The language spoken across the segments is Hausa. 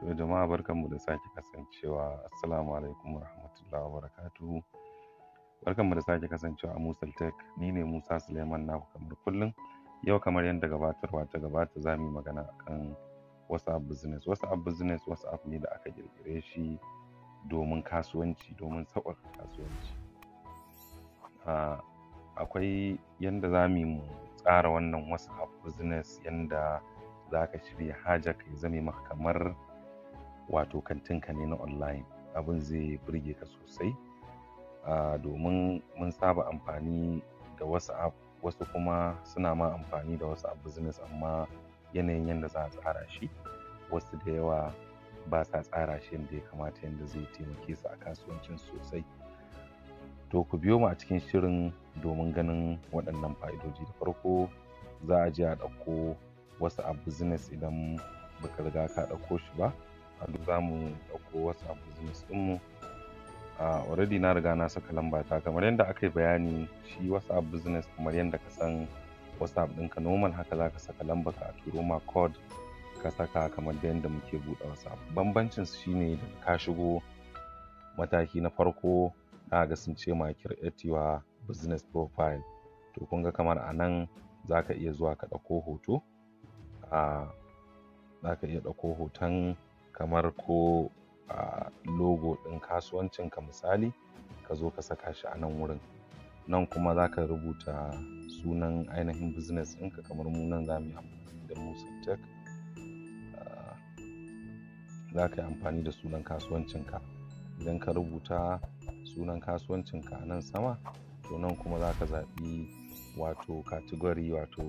To jama'a barkanmu da sake kasancewa. Assalamu alaikum warahmatullahi wabarakatuhu. Barkanmu da sake kasancewa a Musal Tech. Ni ne Musa Suleiman naku kamar kullum. Yau kamar yadda gabatarwa ta gabata za mu yi magana akan WhatsApp business. WhatsApp business WhatsApp ne da aka ƙirƙire shi domin kasuwanci, domin sauƙaƙa kasuwanci. Akwai yanda za mu tsara wannan WhatsApp business yanda za ka shirya hajarka ya zame maka kamar wato kantinka ne na online. Abin zai burge ka sosai domin mun saba amfani da WhatsApp, wasu kuma suna ma amfani da WhatsApp business amma yanayin yanda za a tsara shi wasu da yawa ba sa tsara shi yanda ya kamata, yanda zai taimake su a kasuwancin sosai. To ku biyo mu a cikin shirin domin ganin waɗannan fa'idoji. Da farko za a je a ɗauko WhatsApp business idan baka riga ka ɗauko shi ba. Za mu ɗauko WhatsApp business ɗinmu. Already na riga na saka lambata kamar yadda aka yi bayani. Shi WhatsApp business kamar yadda ka san WhatsApp ɗinka normal haka za ka saka lambarka a turo ma code ka saka kamar da yadda muke buɗe WhatsApp. Bambancin su shine da ka shigo mataki na farko za ga sun ce ma create your business profile. To kun ga kamar a nan za ka iya zuwa ka ɗauko hoto. Za ka iya ɗauko hoton kamar ko logo ɗin kasuwancinka misali, ka zo ka saka shi a nan wurin. Nan kuma za ka rubuta sunan ainihin business ɗinka, kamar mu nan za mu yi amfani da Musal Tech. Za ka yi amfani da sunan kasuwancinka. Idan ka rubuta sunan kasuwancinka a nan sama, to nan kuma za ka zaɓi wato category, wato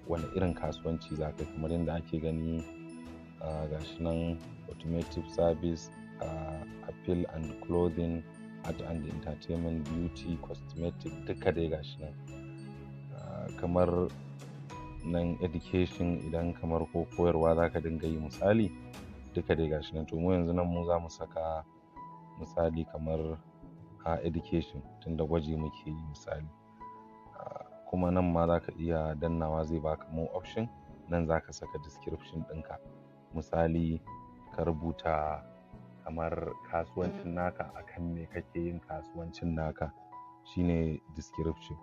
wani irin kasuwanci za ka yi. Kamar yadda ake gani gashi nan automotive service, apparel and clothing, art and entertainment, beauty, cosmetic, duka dai gashi nan. Kamar nan education, idan kamar ko koyarwa za ka dinga yi misali, duka dai gashi nan. To mu yanzu nan mu za mu saka misali kamar education, tunda gwaji muke yi misali. Kuma nan ma za ka iya dannawa zai baka more option. Nan za ka saka description ɗinka. Misali ka rubuta kamar kasuwancin naka, akan me kake yin kasuwancin naka, shine description.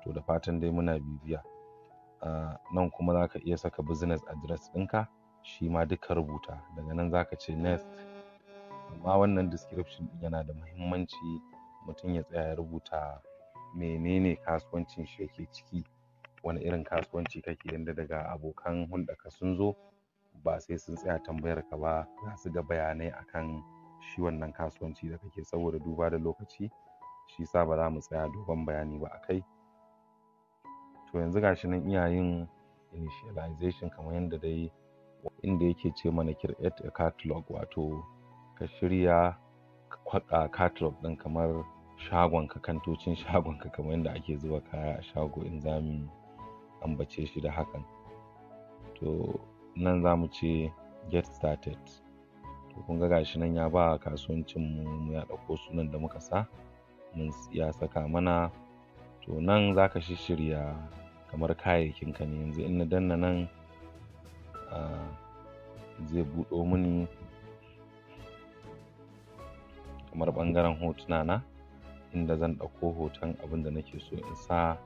To da fatan dai muna bibiya. Nan kuma za ka iya saka business address ɗinka, shi ma duka rubuta. Daga nan za ka ce next. Amma wannan description ɗin yana da muhimmanci mutum ya tsaya ya rubuta menene kasuwancin shi yake ciki, wani irin kasuwanci kake, yanda daga abokan hulɗarka sun zo ba sai sun tsaya tambayar ka ba, za su ga bayanai akan shi wannan kasuwanci da kake. Saboda duba da lokaci shi yasa ba za mu tsaya dogon bayani ba akai. To yanzu gashi nan ina yin initialization kamar yadda dai inda yake ce mana create a catalog, wato ka shirya catalog ɗin kamar shagonka, kantocin shagonka, kamar yadda ake zuba kaya a shago in za mu ambace shi da hakan. To nan za mu ce get started. To kun ga gashi nan ya ba kasuwancin mu, ya ɗauko sunan da muka sa, ya saka mana. To nan za ka shirya kamar kayayyakinka ne. Yanzu in na danna nan zai buɗo mini kamar ɓangaren hotuna na, inda zan ɗauko hoton abin da nake so in sa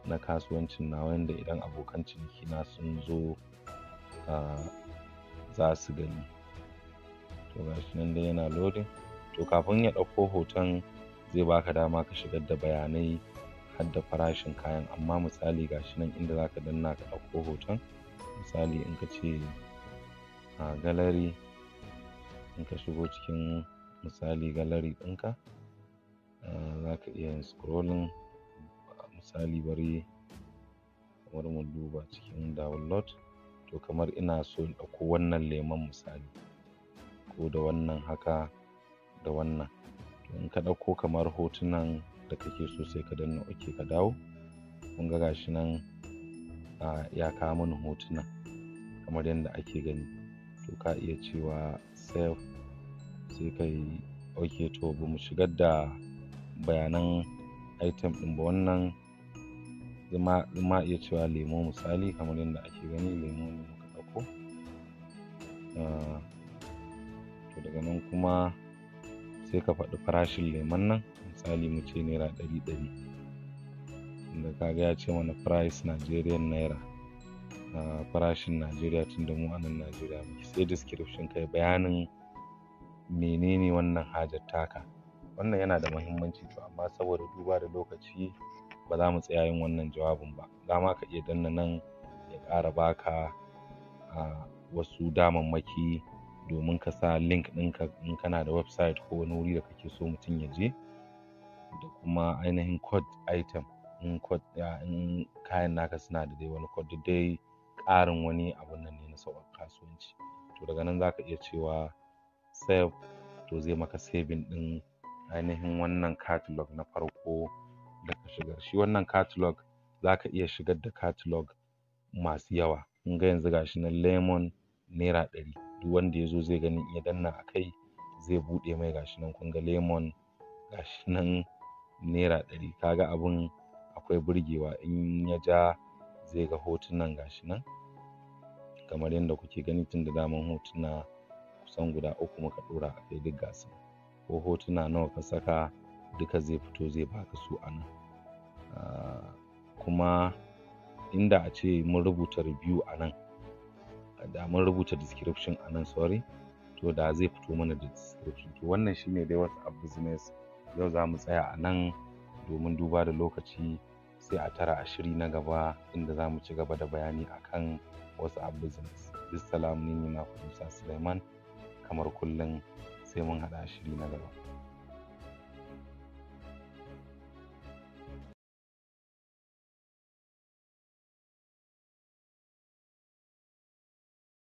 na kasuwancin nawa, yanda idan abokan ciniki na sun zo za su gani. To gashi nan dai yana loading. To kafin ya ɗauko hoton zai baka dama ka shigar da bayanai har da farashin kayan. Amma misali gashi nan inda za ka danna ka ɗauko hoton, misali in ka ce gallery, in ka shigo cikin misali gallery ɗinka, za ka iya yin scrolling. Misali bari kamar mu duba cikin download. To kamar ina so in ɗauko wannan lemon misali, ko da wannan haka da wannan. To in ka ɗauko kamar hotunan da kake so sai ka danna OK ka dawo. Kun ga gashi nan ya kawo mana hotuna kamar yadda ake gani. To ka iya cewa save, sai ka yi OK. To ba mu shigar da bayanan item ɗin ba. Wannan ma iya cewa lemo misali, kamar yadda ake gani lemo ne muka ɗauko. to daga nan kuma sai ka faɗi farashin lemon nan, misali mu ce naira 100 inda kaga ya ce mana price Nigerian naira, farashin Najeriya tunda mu a nan Najeriya muke. Sai description kai bayanin menene wannan hajar taka. Wannan yana da muhimmanci to amma saboda duba da lokaci ba za mu tsaya yin wannan jawabin ba. Za ma ka iya danna nan ya ƙara baka wasu damammaki domin ka sa link ɗinka in kana da website ko wani wuri da kake so mutum ya je, da kuma ainihin code item in kayan naka suna da dai wani code, duk dai ƙarin wani abun nan ne na sauƙaƙa kasuwanci. To daga nan za ka iya cewa save, to zai maka saving ɗin ainihin wannan catalog na farko da ka shigar. Shi wannan catalog za ka iya shigar da catalog masu yawa. Kun ga yanzu gashi nan lemon naira 100, duk wanda ya zo zai gani in ya danna a kai zai buɗe mai gashi nan. Kun ga lemon gashi nan naira 100, kaga abun akwai burgewa. In ya ja zai ga hotunan gashi nan kamar yadda kuke gani, tunda daman hotuna kusan guda 3 muka ɗora a kai duk gasu nan, ko hotuna nawa ka saka duka zai fito zai baka su a nan. Kuma inda a ce mun rubuta review a nan, da mun rubuta description a nan sorry, to da zai fito mana da description. To wannan shine dai WhatsApp business. Yau za mu tsaya a nan domin duba da lokaci, sai a tara a shiri na gaba inda za mu ci gaba da bayani akan WhatsApp business. Bissalam, ni ne naku Musa Suleiman, kamar kullum sai mun haɗa a shiri na gaba.